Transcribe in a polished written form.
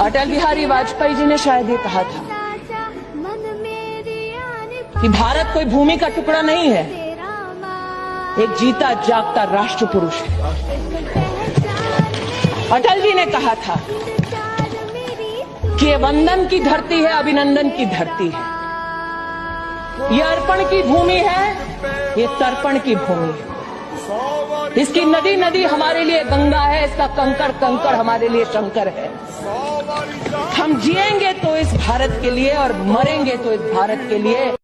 अटल बिहारी वाजपेयी जी ने शायद ये कहा था कि भारत कोई भूमि का टुकड़ा नहीं है, एक जीता जागता राष्ट्र पुरुष है। अटल जी ने कहा था कि ये वंदन की धरती है, अभिनंदन की धरती है, ये अर्पण की भूमि है, ये तर्पण की भूमि है। इसकी नदी नदी हमारे लिए गंगा है, इसका कंकड़ कंकड़ हमारे लिए शंकर है। हम जिएंगे तो इस भारत के लिए और मरेंगे तो इस भारत के लिए।